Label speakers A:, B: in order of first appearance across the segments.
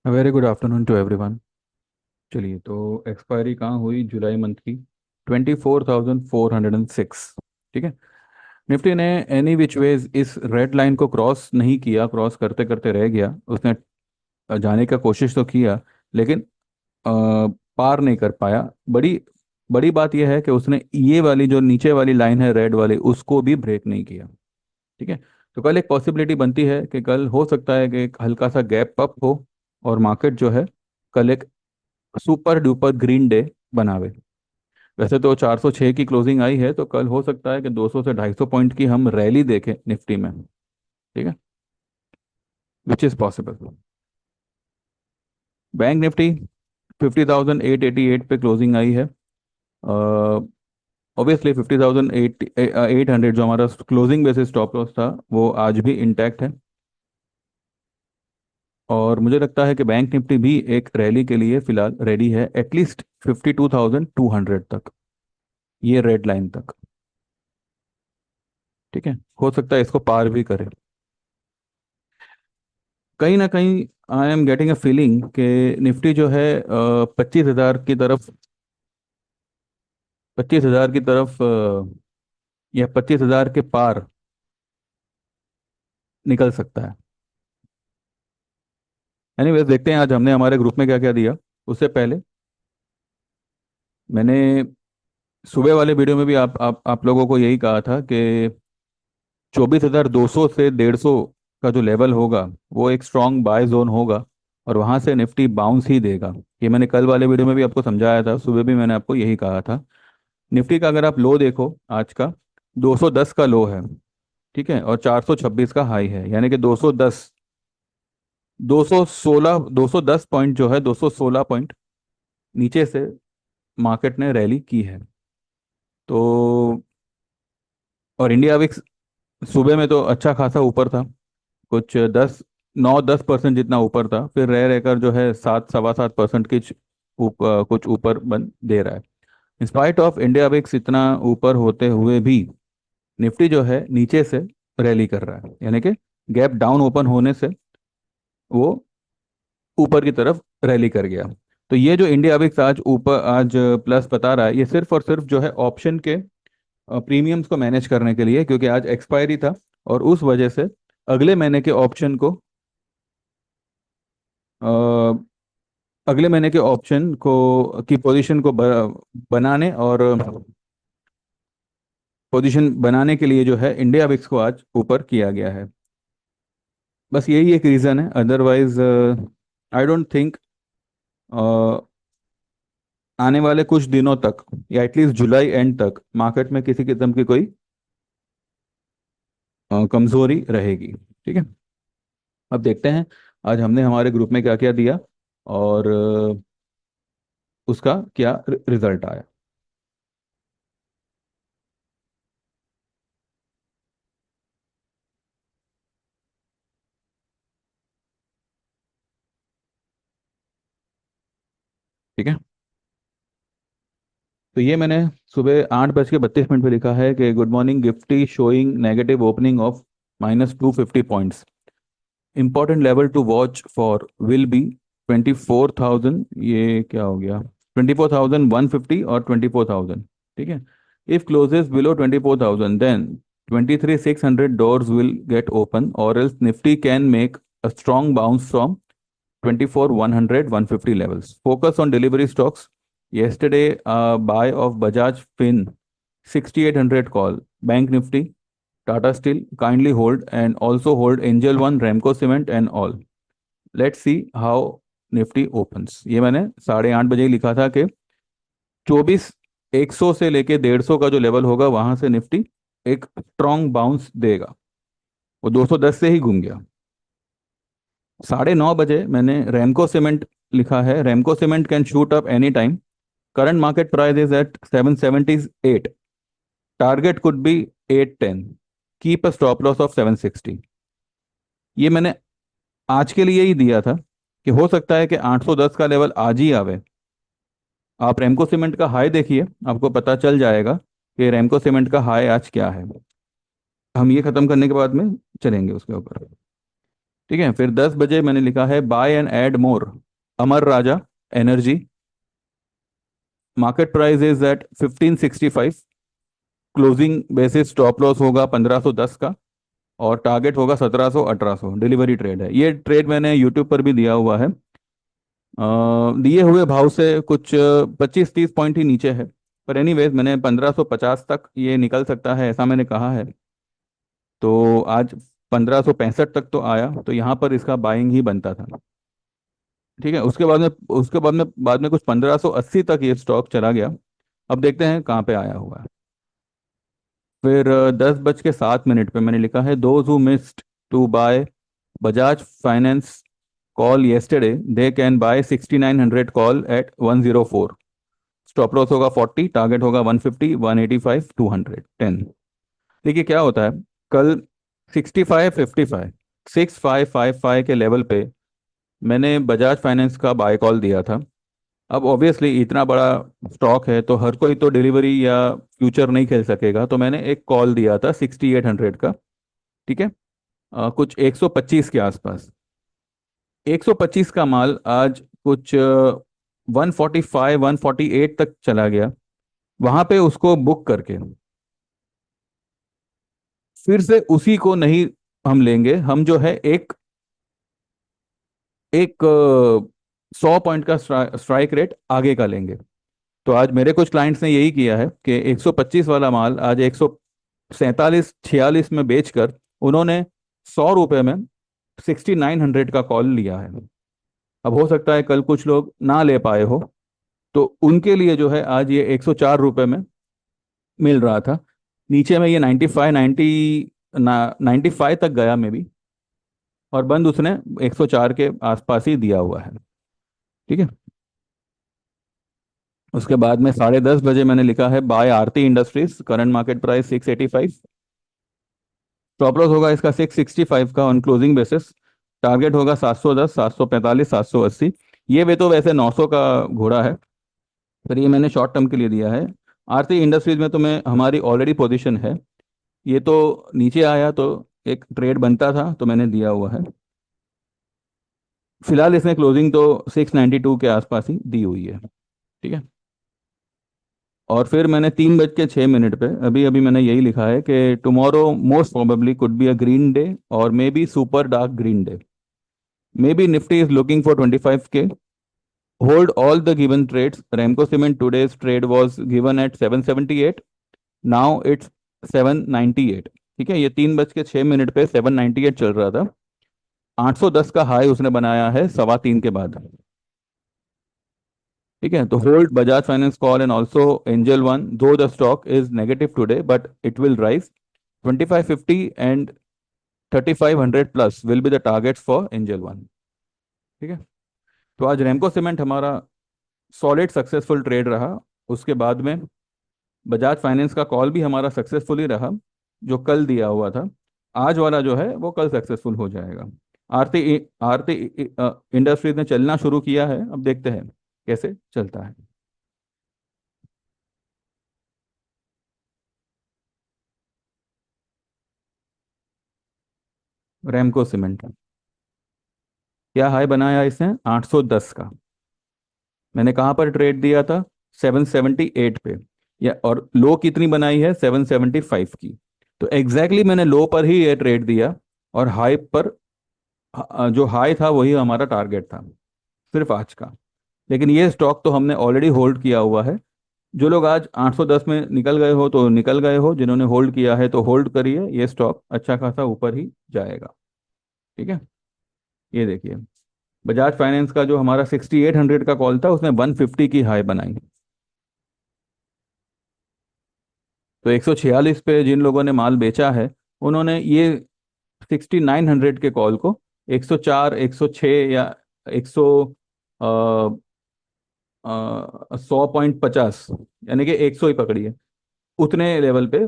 A: Very good afternoon to everyone. चलिए, तो expiry कहाँ हुई जुलाई मंथ की? 24,406। ठीक है। निफ्टी ने एनी विच वेज इस रेड लाइन को क्रॉस नहीं किया, क्रॉस करते करते रह गया। उसने जाने का कोशिश तो किया, लेकिन पार नहीं कर पाया। बड़ी बड़ी बात यह है कि उसने ये वाली जो नीचे वाली लाइन है रेड वाली, उसको भी ब्रेक नहीं किया। ठीक है। तो कल एक पॉसिबिलिटी बनती है कि कल हो सकता है कि एक हल्का सा गैप अप हो और मार्केट जो है कल एक सुपर डुपर ग्रीन डे बनावे। वैसे तो 406 की क्लोजिंग आई है, तो कल हो सकता है कि 200 से 250 पॉइंट की हम रैली देखें निफ्टी में। ठीक है, which is possible. Bank Nifty 50,888 पे क्लोजिंग आई है। ऑब्वियसली 50,800 जो हमारा क्लोजिंग बेसिस स्टॉप लॉस था, वो आज भी इंटैक्ट है। और मुझे लगता है कि बैंक निफ्टी भी एक रैली के लिए फिलहाल रेडी है, एटलीस्ट 52,200 तक, ये रेड लाइन तक। ठीक है, हो सकता है इसको पार भी करे। कहीं ना कहीं I am getting a feeling कि निफ्टी जो है 25,000 की तरफ, 25,000 की तरफ या 25,000 के पार निकल सकता है। एनीवेज, देखते हैं आज हमने हमारे ग्रुप में क्या क्या दिया। उससे पहले मैंने सुबह वाले वीडियो में भी आप लोगों को यही कहा था कि 24,200 से 150 का जो लेवल होगा, वो एक स्ट्रांग बाय जोन होगा और वहां से निफ्टी बाउंस ही देगा। ये मैंने कल वाले वीडियो में भी आपको समझाया था, सुबह भी मैंने आपको यही कहा था। निफ्टी का अगर आप लो देखो आज का, 210 का लो है। ठीक है, और 426 का हाई है, यानी कि 210, 216, 210 पॉइंट जो है, 216 पॉइंट नीचे से मार्केट ने रैली की है। तो और इंडिया विक्स सुबह में तो अच्छा खासा ऊपर था, कुछ 9-10% जितना ऊपर था, फिर रह रहकर जो है 7, 7.25% की कुछ ऊपर बन दे रहा है। इंस्पाइट ऑफ इंडिया विक्स इतना ऊपर होते हुए भी निफ्टी जो है नीचे से रैली कर रहा है, यानी कि गैप डाउन ओपन होने से वो ऊपर की तरफ रैली कर गया। तो ये जो इंडिया अबिक्स आज ऊपर, आज प्लस बता रहा है, ये सिर्फ और सिर्फ जो है ऑप्शन के प्रीमियम्स को मैनेज करने के लिए, क्योंकि आज एक्सपायरी था और उस वजह से अगले महीने के ऑप्शन को अगले महीने के ऑप्शन को की पोजीशन को बनाने और पोजीशन बनाने के लिए जो है इंडिया विक्स को आज ऊपर किया गया है। बस यही एक रीज़न है, अदरवाइज आई डोंट थिंक आने वाले कुछ दिनों तक या एटलीस्ट जुलाई एंड तक मार्केट में किसी किस्म की कोई कमजोरी रहेगी। ठीक है, अब देखते हैं आज हमने हमारे ग्रुप में क्या क्या दिया और उसका क्या रिजल्ट आया। ठीक है, तो ये मैंने सुबह 8:32 पे लिखा है कि good morning gifty showing negative opening of -250 points. Important level to watch for will be 24,000, ये क्या हो गया, 24,150 और 24,000। ठीक है, if closes below 24,000 then 23,600 doors will get open, or else nifty can make a strong bounce from 24,100 150 levels. Focus on delivery stocks. Yesterday, buy of Bajaj Fin 6,800 call, Bank Nifty, Tata Steel, kindly hold, and also hold Angel One, Ramco Cement and all. Let's see how Nifty opens. ये मैंने 8:30 बजे ही लिखा था कि 24,100 से लेके 150 का जो लेवल होगा, वहां से निफ्टी एक स्ट्रॉन्ग बाउंस देगा। वो 210 से ही घूम गया। 9:30 बजे मैंने रेमको सीमेंट लिखा है, Ramco Cement can shoot up any time, current market price is at 778, target could be 810, keep a stop loss of 760। ये मैंने आज के लिए ही दिया था कि हो सकता है कि 810 का लेवल आज ही आवे। आप रेमको सीमेंट का हाई देखिए, आपको पता चल जाएगा कि रेमको सीमेंट का हाई आज क्या है। हम ये खत्म करने के बाद में चलेंगे उसके ऊपर। ठीक है, फिर 10 बजे मैंने लिखा है buy and add more Amar Raja energy, market price is at 1565, closing basis stop loss होगा 1510 का, और टारगेट होगा 1700 1800। डिलीवरी ट्रेड है ये, ट्रेड मैंने यूट्यूब पर भी दिया हुआ है। दिए हुए भाव से कुछ 25 30 पॉइंट ही नीचे है, पर एनीवेज मैंने 1550 तक ये निकल सकता है ऐसा मैंने कहा है। तो आज 1565 तक तो आया, तो यहाँ पर इसका बाइंग ही बनता था। ठीक है, उसके बाद में कुछ 1580 तक ये स्टॉक चला गया। अब देखते हैं कहाँ पे आया हुआ है। फिर 10 बज के 7 मिनट पे मैंने लिखा है those who missed to buy Bajaj finance call yesterday they can buy 6900 call at 104। Stop loss होगा 40, टारगेट होगा 150 185 200 10। देखिए क्या होता है, कल 6555 6555 के लेवल पे मैंने बजाज फाइनेंस का बाय कॉल दिया था। अब ऑब्वियसली इतना बड़ा स्टॉक है तो हर कोई तो डिलीवरी या फ्यूचर नहीं खेल सकेगा, तो मैंने एक कॉल दिया था 6800 का। ठीक है, कुछ 125 के आसपास। 125 का माल आज कुछ 145 148 तक चला गया। वहां पे उसको बुक करके फिर से उसी को नहीं हम लेंगे, हम जो है एक एक 100 पॉइंट का स्ट्राइक रेट आगे का लेंगे। तो आज मेरे कुछ क्लाइंट्स ने यही किया है कि 125 वाला माल आज 147 46 में बेचकर उन्होंने 100 रुपये में 6900 का कॉल लिया है। अब हो सकता है कल कुछ लोग ना ले पाए हो, तो उनके लिए जो है आज ये 104 रुपये में मिल रहा था। नीचे में ये 95 तक गया में भी, और बंद उसने 104 के आसपास ही दिया हुआ है। ठीक है, उसके बाद में 10:30 बजे मैंने लिखा है buy Aarti Industries, current market price 685, stop loss होगा इसका 665 का ऑन क्लोजिंग बेसिस, टारगेट होगा 710 745 780। ये वे तो वैसे 900 का घोड़ा है, पर ये मैंने शॉर्ट टर्म के लिए दिया है। आरती इंडस्ट्रीज में तो मैं हमारी ऑलरेडी पोजीशन है, ये तो नीचे आया तो एक ट्रेड बनता था तो मैंने दिया हुआ है। फिलहाल इसने क्लोजिंग तो 692 के आसपास ही दी हुई है। ठीक है, और फिर मैंने 3:06 पे अभी अभी मैंने यही लिखा है कि tomorrow most probably could be a green day और maybe super dark green day, maybe Nifty is looking for 25K, hold all the given trades. Ramco Cement today's trade was given at 778, now it's 798। ठीक है, ये 3:06 पे 798 चल रहा था। 810 का high उसने बनाया है 3:15 के बाद। ठीक है, तो hold Bajaj finance call and also Angel One, though the stock is negative today but it will rise 2550 and 3500 plus will be the target for Angel One. ठीक है, तो आज रेमको सीमेंट हमारा सॉलिड सक्सेसफुल ट्रेड रहा। उसके बाद में बजाज फाइनेंस का कॉल भी हमारा सक्सेसफुल ही रहा, जो कल दिया हुआ था। आज वाला जो है वो कल सक्सेसफुल हो जाएगा। आरती आरती इंडस्ट्रीज ने चलना शुरू किया है, अब देखते हैं कैसे चलता है। रेमको सीमेंट क्या हाई बनाया इसने, 810 का। मैंने कहाँ पर ट्रेड दिया था, 778 पे। या और लो कितनी बनाई है, 775 की। तो एग्जैक्टली मैंने लो पर ही ये ट्रेड दिया, और हाई पर जो हाई था वही हमारा टारगेट था सिर्फ आज का। लेकिन ये स्टॉक तो हमने ऑलरेडी होल्ड किया हुआ है। जो लोग आज 810 में निकल गए हो तो निकल गए हो, जिन्होंने होल्ड किया है तो होल्ड करिए, ये स्टॉक अच्छा खासा ऊपर ही जाएगा। ठीक है, ये देखिए बजाज फाइनेंस का जो हमारा 6800 का कॉल था उसने 150 की हाई बनाई। तो 146 पे जिन लोगों ने माल बेचा है उन्होंने ये 6900 के कॉल को 104 106 या 100 100.50 यानी कि 100 ही पकड़िए, उतने लेवल पे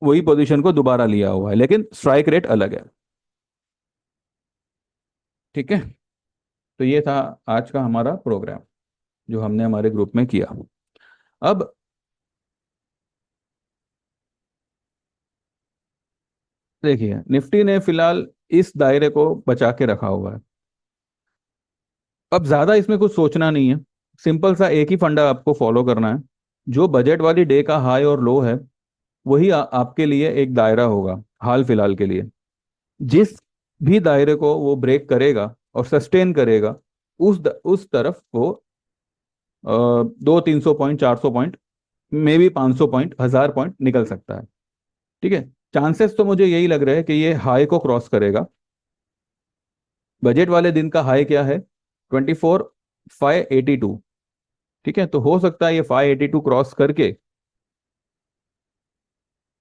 A: वही पोजीशन को दोबारा लिया हुआ है, लेकिन स्ट्राइक रेट अलग है। ठीक है, तो ये था आज का हमारा प्रोग्राम जो हमने हमारे ग्रुप में किया। अब देखिए निफ्टी ने फिलहाल इस दायरे को बचा के रखा हुआ है। अब ज्यादा इसमें कुछ सोचना नहीं है, सिंपल सा एक ही फंडा आपको फॉलो करना है। जो बजट वाली डे का हाई और लो है वही आपके लिए एक दायरा होगा हाल फिलहाल के लिए। जिस भी दायरे को वो ब्रेक करेगा और सस्टेन करेगा, उस तरफ वो 200-300 point, 400 point, may be 500 point, 1000 point निकल सकता है। ठीक है, चांसेस तो मुझे यही लग रहा है कि ये हाई को क्रॉस करेगा। बजट वाले दिन का हाई क्या है? 24,582। ठीक है, तो हो सकता है ये 582 क्रॉस करके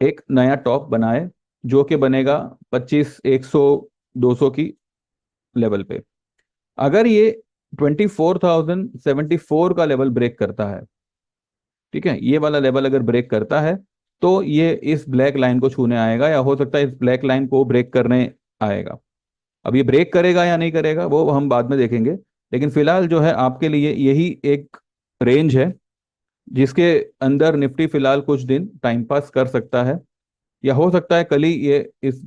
A: एक नया टॉप बनाए, जो कि बनेगा 25, 100, 200 की लेवल पे। अगर ये 24,074 का लेवल ब्रेक करता है, ठीक है, ये वाला लेवल अगर ब्रेक करता है, तो ये इस ब्लैक लाइन को छूने आएगा, या हो सकता है इस ब्लैक लाइन को ब्रेक करने आएगा। अब ये ब्रेक करेगा या नहीं करेगा वो हम बाद में देखेंगे, लेकिन फिलहाल जो है आपके लिए यही एक रेंज है जिसके अंदर निफ्टी फिलहाल कुछ दिन टाइम पास कर सकता है। या हो सकता है कल ही ये इस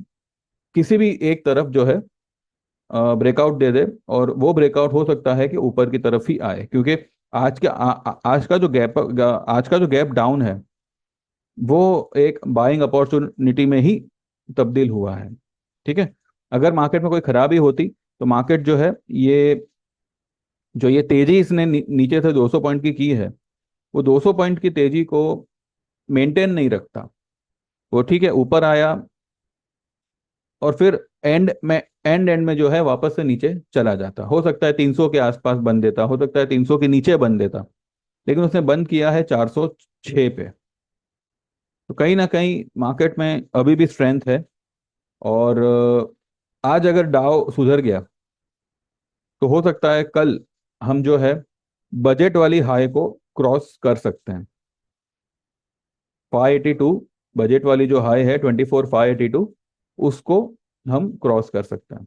A: किसी भी एक तरफ जो है ब्रेकआउट दे दे, और वो ब्रेकआउट हो सकता है कि ऊपर की तरफ ही आए, क्योंकि आज का जो गैप डाउन है वो एक बाइंग अपॉर्चुनिटी में ही तब्दील हुआ है। ठीक है, अगर मार्केट में कोई खराबी होती तो मार्केट जो है ये जो ये तेजी इसने नीचे से 200 पॉइंट की है, वो 200 पॉइंट की तेजी को मेंटेन नहीं रखता। वो ठीक है ऊपर आया और फिर एंड में जो है वापस से नीचे चला जाता। हो सकता है 300 के आसपास बंद देता, हो सकता है 300 के नीचे बंद देता, लेकिन उसने बंद किया है 406 पे। तो कहीं ना कहीं मार्केट में अभी भी स्ट्रेंथ है। और आज अगर डाउ सुधर गया तो हो सकता है कल हम जो है बजट वाली हाई को क्रॉस कर सकते हैं। 582, बजट वाली जो हाई है 24,582, उसको हम क्रॉस कर सकते हैं।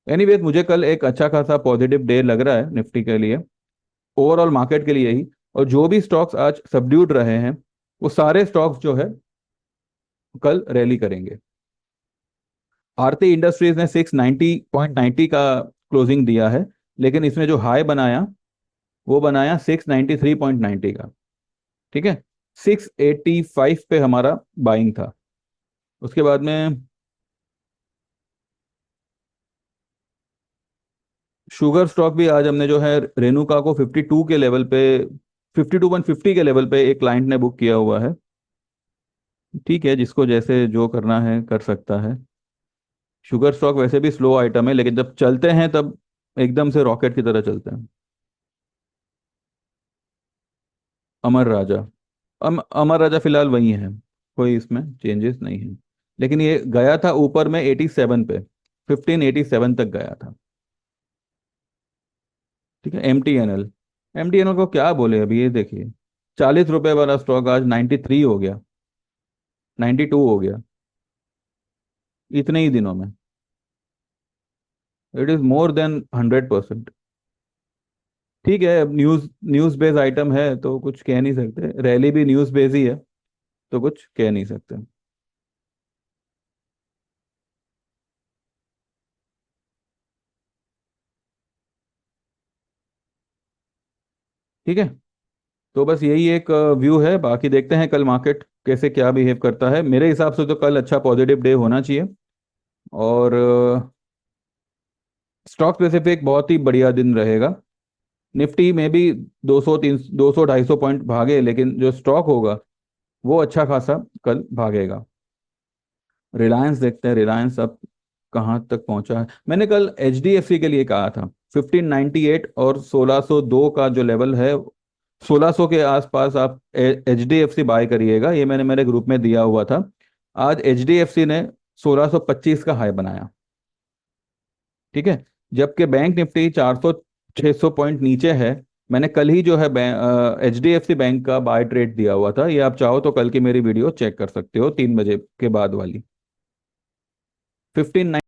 A: एनीवेज मुझे कल एक अच्छा खासा पॉजिटिव डे लग रहा है निफ्टी के लिए, ओवरऑल मार्केट के लिए ही। और जो भी स्टॉक्स आज सबड्यूड रहे हैं वो सारे स्टॉक्स जो है कल रैली करेंगे। आरती इंडस्ट्रीज ने 690.90 का क्लोजिंग दिया है, लेकिन इसने जो हाई बनाया वो बनाया 693.90 का। ठीक है, 685 पे हमारा बाइंग था। उसके बाद में शुगर स्टॉक भी आज हमने जो है रेणुका को 52 के लेवल पे, 52.50 के लेवल पे एक क्लाइंट ने बुक किया हुआ है। ठीक है, जिसको जैसे जो करना है कर सकता है। शुगर स्टॉक वैसे भी स्लो आइटम है, लेकिन जब चलते हैं तब एकदम से रॉकेट की तरह चलते हैं। अमर राजा, अमर राजा फिलहाल वही है, कोई इसमें चेंजेस नहीं है। लेकिन ये गया था ऊपर में 87 पे, 1587 तक गया था। ठीक है, एम टी एन एल, को क्या बोले अभी, ये देखिए 40 रुपए वाला स्टॉक आज 93 हो गया, 92 हो गया इतने ही दिनों में। It is more than 100%। ठीक है, अब न्यूज न्यूज बेस्ड आइटम है तो कुछ कह नहीं सकते, रैली भी न्यूज बेस्ड ही है तो कुछ कह नहीं सकते। ठीक है, तो बस यही एक व्यू है, बाकी देखते हैं कल मार्केट कैसे क्या बिहेव करता है। मेरे हिसाब से तो कल अच्छा पॉजिटिव डे होना चाहिए। और स्टॉक स्पेसिफिक बहुत ही बढ़िया दिन रहेगा। निफ्टी में भी 200, 3, 200, 250 पॉइंट भागे, लेकिन जो स्टॉक होगा वो अच्छा खासा कल भागेगा। रिलायंस देखते हैं, रिलायंस अब कहाँ तक पहुंचा है। मैंने कल एचडीएफसी के लिए कहा था 1598 और 1602 का जो लेवल है, 1600 के आसपास आप एचडीएफसी बाय करिएगा, ये मैंने मेरे ग्रुप में दिया हुआ था। आज एचडीएफसी ने 1625 का हाई बनाया। ठीक है, जबकि बैंक निफ्टी 400, 600 पॉइंट नीचे है। मैंने कल ही जो है एचडीएफसी बैंक का बाय ट्रेड दिया हुआ था, ये आप चाहो तो कल की मेरी वीडियो चेक कर सकते हो 3 बजे के बाद वाली। 15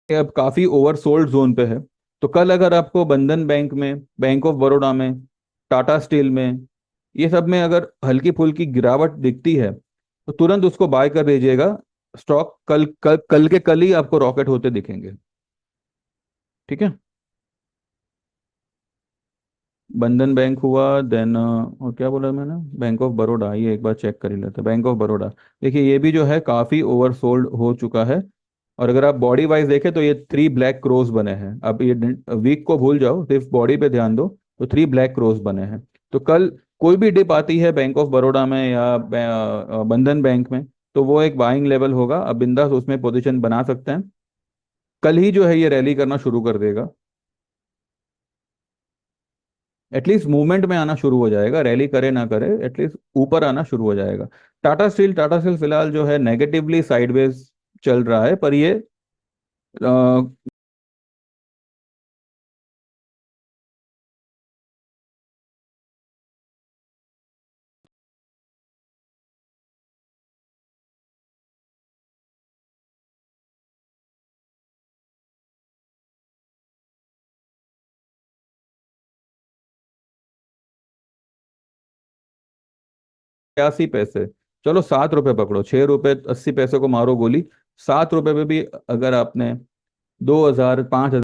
A: ये अब काफी ओवरसोल्ड जोन पे है। तो कल अगर आपको बंधन बैंक में, बैंक ऑफ बड़ौदा में, टाटा स्टील में, ये सब में अगर हल्की फुल्की गिरावट दिखती है तो तुरंत उसको बाय कर दीजिएगा। स्टॉक कल कल कल के कल ही आपको रॉकेट होते दिखेंगे। ठीक है। बंधन बैंक हुआ, देन और क्या बोला मैंने, बैंक ऑफ बड़ौदा, ये एक बार चेक कर ही लेते हैं। बैंक ऑफ बड़ौदा, देखिए ये भी जो है काफ़ी ओवरसोल्ड हो चुका है। और अगर आप बॉडी वाइज देखें तो ये 3 ब्लैक क्रोस बने हैं। अब ये वीक को भूल जाओ, सिर्फ बॉडी पे ध्यान दो। तो 3 ब्लैक क्रोस बने हैं। तो कल कोई भी डिप आती है बैंक ऑफ बड़ौदा में या बंधन बैंक में, तो वो एक बाइंग लेवल होगा। अब बिंदास उसमें पोजीशन बना सकते हैं। कल ही जो है ये रैली करना शुरू कर देगा। एटलीस्ट मूवमेंट में आना शुरू हो जाएगा, रैली करे ना करे एटलीस्ट ऊपर आना शुरू हो जाएगा। टाटा स्टील फिलहाल जो है नेगेटिवली साइडवेज चल रहा है, पर ये 82 पैसे, चलो 7 रुपए पकड़ो, 6 रुपए 80 पैसे को मारो गोली। 7 रुपए पे भी अगर आपने 2,000 5,000